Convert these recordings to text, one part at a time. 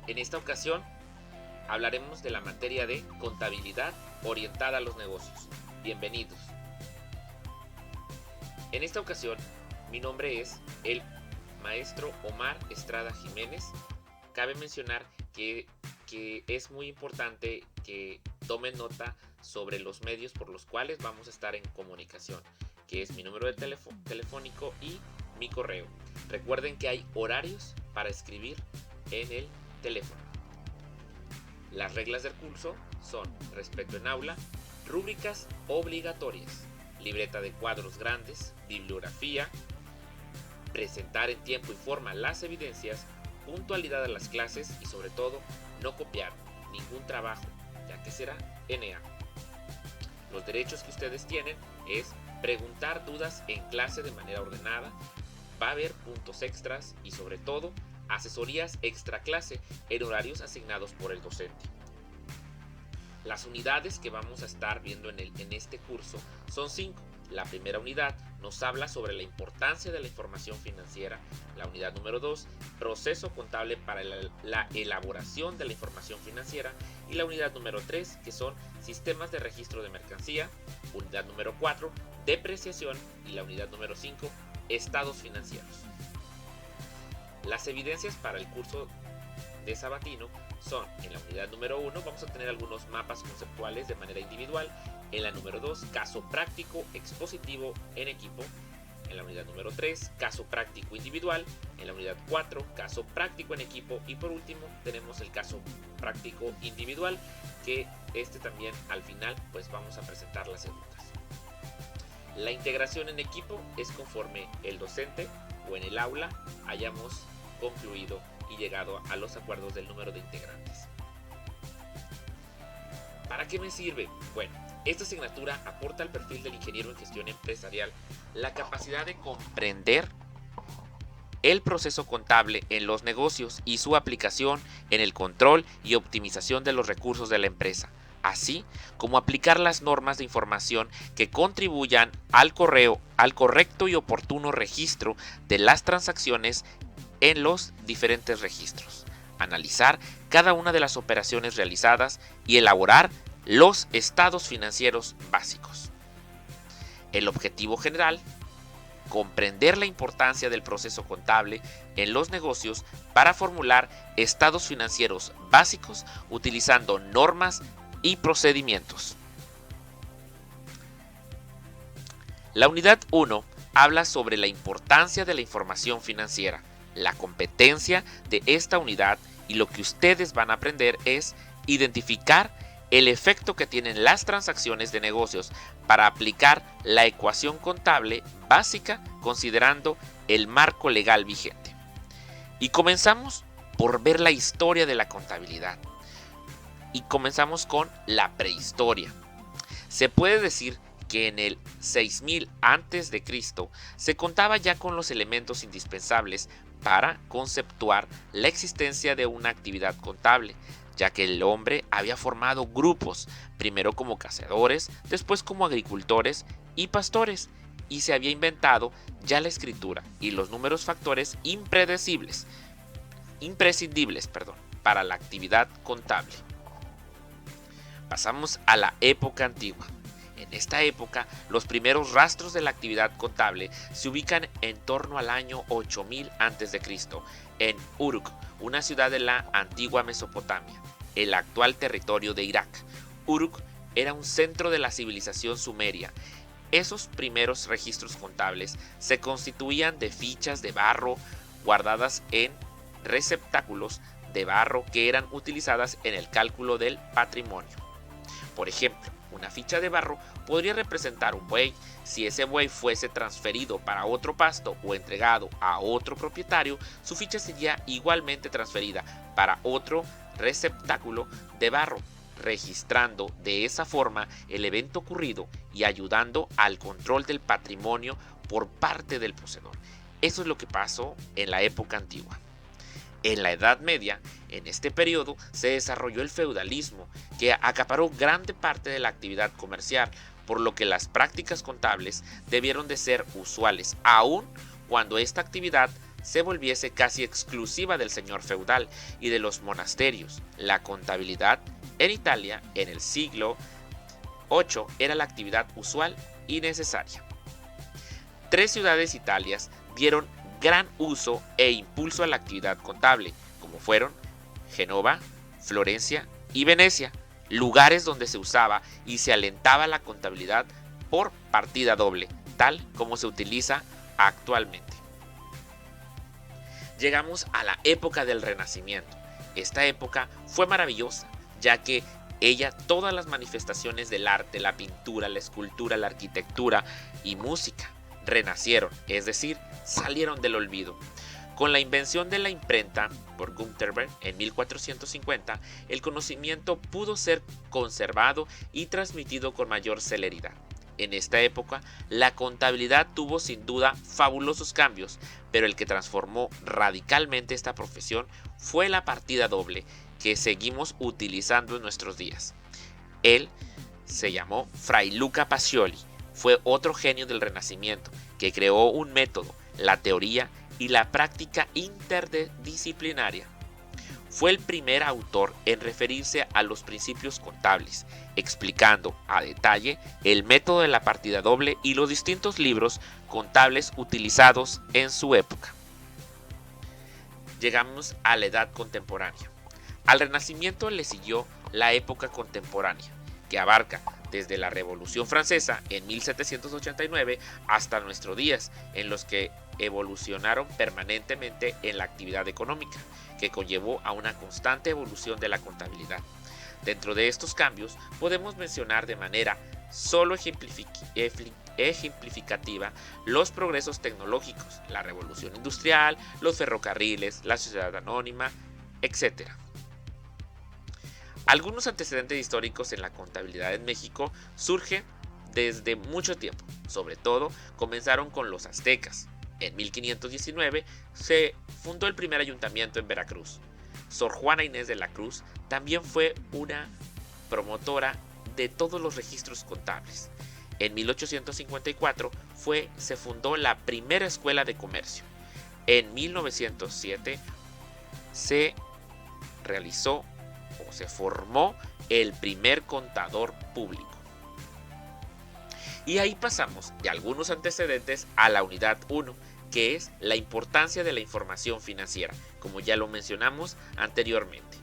En esta ocasión hablaremos de la materia de contabilidad orientada a los negocios. Bienvenidos. En esta ocasión, mi nombre es el maestro Omar Estrada Jiménez. Cabe mencionar que es muy importante que tomen nota sobre los medios por los cuales vamos a estar en comunicación, que es mi número de telefónico y mi correo. Recuerden que hay horarios para escribir en el teléfono. Las reglas del curso son respeto en aula, rúbricas obligatorias, libreta de cuadros grandes, bibliografía, presentar en tiempo y forma las evidencias, puntualidad a las clases y sobre todo no copiar ningún trabajo, ya que será NA. Los derechos que ustedes tienen es preguntar dudas en clase de manera ordenada, va a haber puntos extras y sobre todo asesorías extra clase en horarios asignados por el docente. Las unidades que vamos a estar viendo en este curso son 5. La primera unidad nos habla sobre la importancia de la información financiera. La unidad número 2, proceso contable para la elaboración de la información financiera. Y la unidad número 3, que son sistemas de registro de mercancía. Unidad número 4, depreciación. Y la unidad número 5, estados financieros. Las evidencias para el curso de sabatino son: en la unidad número 1 vamos a tener algunos mapas conceptuales de manera individual, en la número 2 caso práctico expositivo en equipo, en la unidad número 3 caso práctico individual, en la unidad 4 caso práctico en equipo y por último tenemos el caso práctico individual, que también al final pues vamos a presentar las preguntas. La integración en equipo es conforme el docente o en el aula hayamos concluido y llegado a los acuerdos del número de integrantes. ¿Para qué me sirve? Bueno, esta asignatura aporta al perfil del ingeniero en gestión empresarial la capacidad de comprender el proceso contable en los negocios y su aplicación en el control y optimización de los recursos de la empresa, así como aplicar las normas de información que contribuyan al correcto y oportuno registro de las transacciones en los diferentes registros, analizar cada una de las operaciones realizadas y elaborar los estados financieros básicos. El objetivo general: comprender la importancia del proceso contable en los negocios para formular estados financieros básicos utilizando normas y procedimientos. La unidad 1 habla sobre la importancia de la información financiera. La competencia de esta unidad y lo que ustedes van a aprender es identificar el efecto que tienen las transacciones de negocios para aplicar la ecuación contable básica considerando el marco legal vigente. Y comenzamos por ver la historia de la contabilidad. Y comenzamos con la prehistoria. Se puede decir que en el 6000 a.C. se contaba ya con los elementos indispensables para conceptuar la existencia de una actividad contable, ya que el hombre había formado grupos, primero como cazadores, después como agricultores y pastores, y se había inventado ya la escritura y los números factores imprescindibles para la actividad contable. Pasamos a la época antigua. En esta época, los primeros rastros de la actividad contable se ubican en torno al año 8000 a.C. en Uruk, una ciudad de la antigua Mesopotamia, el actual territorio de Irak. Uruk era un centro de la civilización sumeria. Esos primeros registros contables se constituían de fichas de barro guardadas en receptáculos de barro que eran utilizadas en el cálculo del patrimonio. Por ejemplo, una ficha de barro podría representar un buey. Si ese buey fuese transferido para otro pasto o entregado a otro propietario, su ficha sería igualmente transferida para otro receptáculo de barro, registrando de esa forma el evento ocurrido y ayudando al control del patrimonio por parte del poseedor. Eso es lo que pasó en la época antigua. En la Edad Media, en este periodo, se desarrolló el feudalismo, que acaparó grande parte de la actividad comercial, por lo que las prácticas contables debieron de ser usuales, aun cuando esta actividad se volviese casi exclusiva del señor feudal y de los monasterios. La contabilidad en Italia en el siglo VIII era la actividad usual y necesaria. 3 ciudades italianas dieron gran uso e impulso a la actividad contable, como fueron Génova, Florencia y Venecia, lugares donde se usaba y se alentaba la contabilidad por partida doble, tal como se utiliza actualmente. Llegamos a la época del Renacimiento. Esta época fue maravillosa, ya que todas las manifestaciones del arte, la pintura, la escultura, la arquitectura y música renacieron, es decir, salieron del olvido. Con la invención de la imprenta por Gutenberg en 1450, el conocimiento pudo ser conservado y transmitido con mayor celeridad. En esta época, la contabilidad tuvo sin duda fabulosos cambios, pero el que transformó radicalmente esta profesión fue la partida doble, que seguimos utilizando en nuestros días. Él se llamó Fray Luca Pacioli, fue otro genio del Renacimiento, que creó un método, la teoría y la práctica interdisciplinaria. Fue el primer autor en referirse a los principios contables, explicando a detalle el método de la partida doble y los distintos libros contables utilizados en su época. Llegamos a la edad contemporánea. Al Renacimiento le siguió la época contemporánea, que abarca desde la Revolución Francesa en 1789 hasta nuestros días, en los que evolucionaron permanentemente en la actividad económica, que conllevó a una constante evolución de la contabilidad. Dentro de estos cambios podemos mencionar de manera solo ejemplificativa los progresos tecnológicos, la revolución industrial, los ferrocarriles, la sociedad anónima, etc. Algunos antecedentes históricos en la contabilidad en México surgen desde mucho tiempo. Sobre todo, comenzaron con los aztecas. En 1519 se fundó el primer ayuntamiento en Veracruz. Sor Juana Inés de la Cruz también fue una promotora de todos los registros contables. En 1854 se fundó la primera escuela de comercio. En 1907 se realizó o se formó el primer contador público. Y ahí pasamos de algunos antecedentes a la unidad 1, que es la importancia de la información financiera, como ya lo mencionamos anteriormente.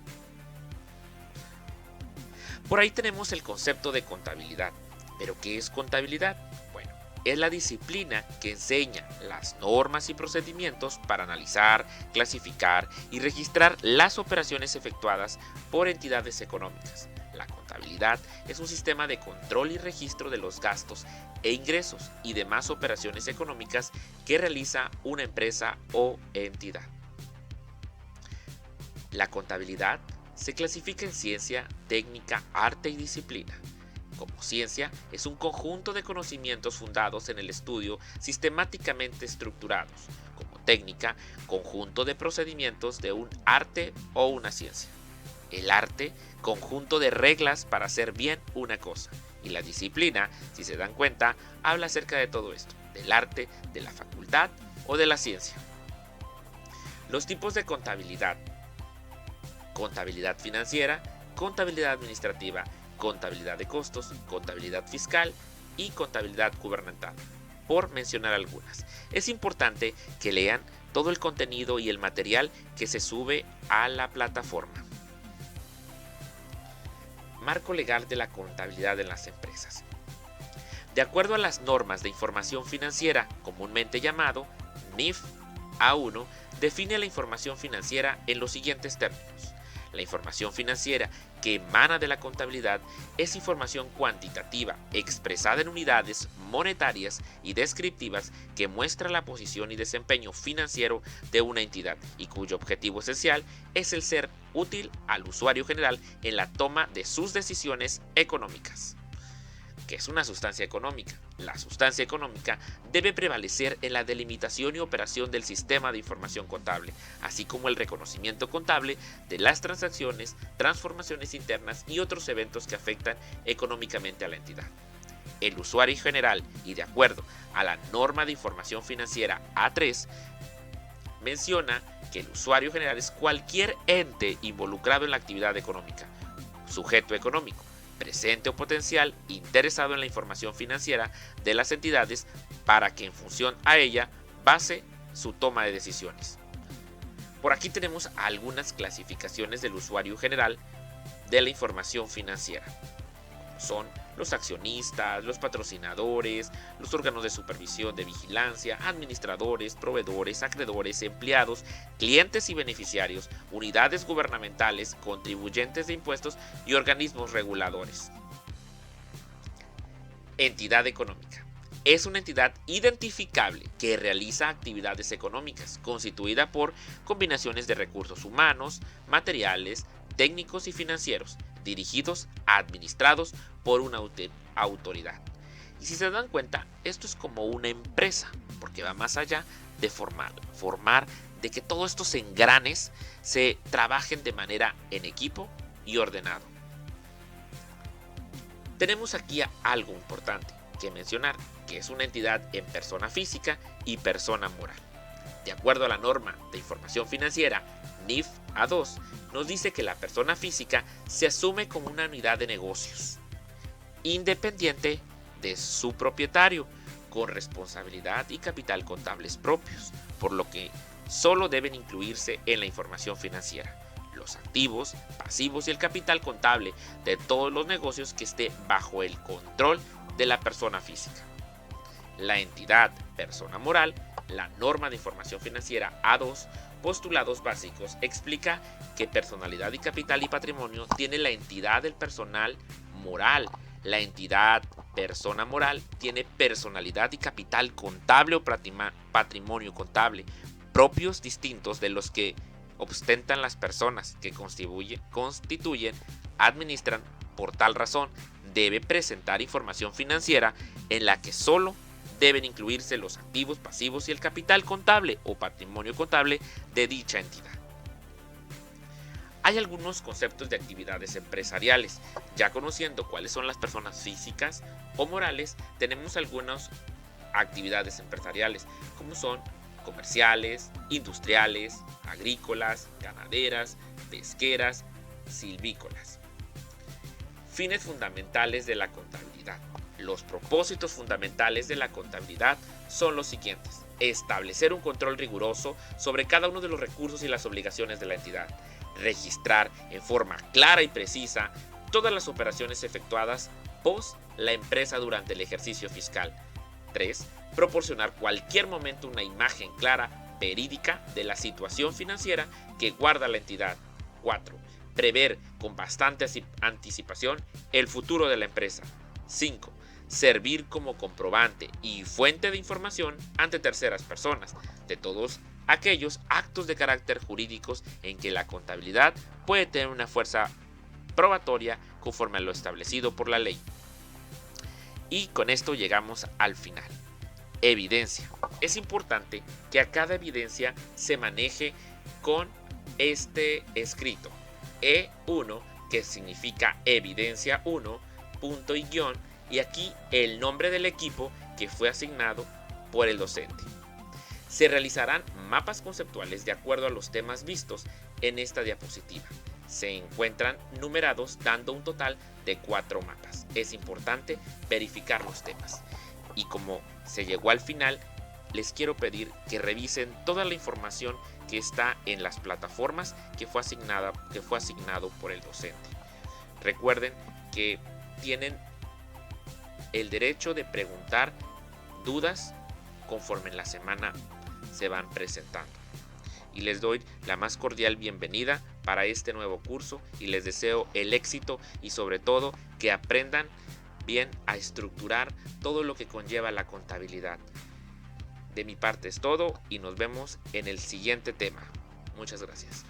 Por ahí tenemos el concepto de contabilidad. ¿Pero qué es contabilidad? Bueno, es la disciplina que enseña las normas y procedimientos para analizar, clasificar y registrar las operaciones efectuadas por entidades económicas. La contabilidad es un sistema de control y registro de los gastos e ingresos y demás operaciones económicas que realiza una empresa o entidad. La contabilidad se clasifica en ciencia, técnica, arte y disciplina. Como ciencia, es un conjunto de conocimientos fundados en el estudio sistemáticamente estructurados. Como técnica, conjunto de procedimientos de un arte o una ciencia. El arte, conjunto de reglas para hacer bien una cosa. Y la disciplina, si se dan cuenta, habla acerca de todo esto, del arte, de la facultad o de la ciencia. Los tipos de contabilidad: contabilidad financiera, contabilidad administrativa, contabilidad de costos, contabilidad fiscal y contabilidad gubernamental, por mencionar algunas. Es importante que lean todo el contenido y el material que se sube a la plataforma. Marco legal de la contabilidad en las empresas. De acuerdo a las normas de información financiera, comúnmente llamado NIF A1, define la información financiera en los siguientes términos. La información financiera que emana de la contabilidad es información cuantitativa, expresada en unidades monetarias y descriptivas que muestra la posición y desempeño financiero de una entidad y cuyo objetivo esencial es el ser útil al usuario general en la toma de sus decisiones económicas. ¿Qué es una sustancia económica? La sustancia económica debe prevalecer en la delimitación y operación del sistema de información contable, así como el reconocimiento contable de las transacciones, transformaciones internas y otros eventos que afectan económicamente a la entidad. El usuario general, y de acuerdo a la norma de información financiera A3, menciona que el usuario general es cualquier ente involucrado en la actividad económica, sujeto económico, presente o potencial, interesado en la información financiera de las entidades para que en función a ella base su toma de decisiones. Por aquí tenemos algunas clasificaciones del usuario general de la información financiera. Son los accionistas, los patrocinadores, los órganos de supervisión de vigilancia, administradores, proveedores, acreedores, empleados, clientes y beneficiarios, unidades gubernamentales, contribuyentes de impuestos y organismos reguladores. Entidad económica. Es una entidad identificable que realiza actividades económicas, constituida por combinaciones de recursos humanos, materiales, técnicos y financieros, dirigidos, administrados por una autoridad. Y si se dan cuenta, esto es como una empresa, porque va más allá de formar de que todos estos engranes se trabajen de manera en equipo y ordenado. Tenemos aquí algo importante que mencionar, que es una entidad en persona física y persona moral. De acuerdo a la norma de información financiera NIF A2, nos dice que la persona física se asume como una unidad de negocios, independiente de su propietario, con responsabilidad y capital contables propios, por lo que solo deben incluirse en la información financiera los activos, pasivos y el capital contable de todos los negocios que esté bajo el control de la persona física. La entidad persona moral, la norma de información financiera A2, postulados básicos, explica que personalidad y capital y patrimonio tiene la entidad del personal moral. La entidad persona moral tiene personalidad y capital contable o patrimonio contable propios distintos de los que ostentan las personas que constituyen, administran. Por tal razón, debe presentar información financiera en la que solo deben incluirse los activos, pasivos y el capital contable o patrimonio contable de dicha entidad. Hay algunos conceptos de actividades empresariales. Ya conociendo cuáles son las personas físicas o morales, tenemos algunas actividades empresariales, como son comerciales, industriales, agrícolas, ganaderas, pesqueras, silvícolas. Fines fundamentales de la contabilidad. Los propósitos fundamentales de la contabilidad son los siguientes: establecer un control riguroso sobre cada uno de los recursos y las obligaciones de la entidad, registrar en forma clara y precisa todas las operaciones efectuadas post la empresa durante el ejercicio fiscal. 3. Proporcionar cualquier momento una imagen clara, verídica de la situación financiera que guarda la entidad. 4. Prever con bastante anticipación el futuro de la empresa. 5. Servir como comprobante y fuente de información ante terceras personas de todos aquellos actos de carácter jurídicos en que la contabilidad puede tener una fuerza probatoria conforme a lo establecido por la ley. Y con esto llegamos al final. Evidencia. Es importante que a cada evidencia se maneje con este escrito E1, que significa evidencia 1, punto y guión, y aquí el nombre del equipo que fue asignado por el docente. Se realizarán mapas conceptuales de acuerdo a los temas vistos en esta diapositiva. Se encuentran numerados dando un total de 4 mapas. Es importante verificar los temas. Y como se llegó al final, les quiero pedir que revisen toda la información que está en las plataformas que fue asignado por el docente. Recuerden que tienen el derecho de preguntar dudas conforme en la semana se van presentando. Y les doy la más cordial bienvenida para este nuevo curso y les deseo el éxito y sobre todo que aprendan bien a estructurar todo lo que conlleva la contabilidad. De mi parte es todo y nos vemos en el siguiente tema. Muchas gracias.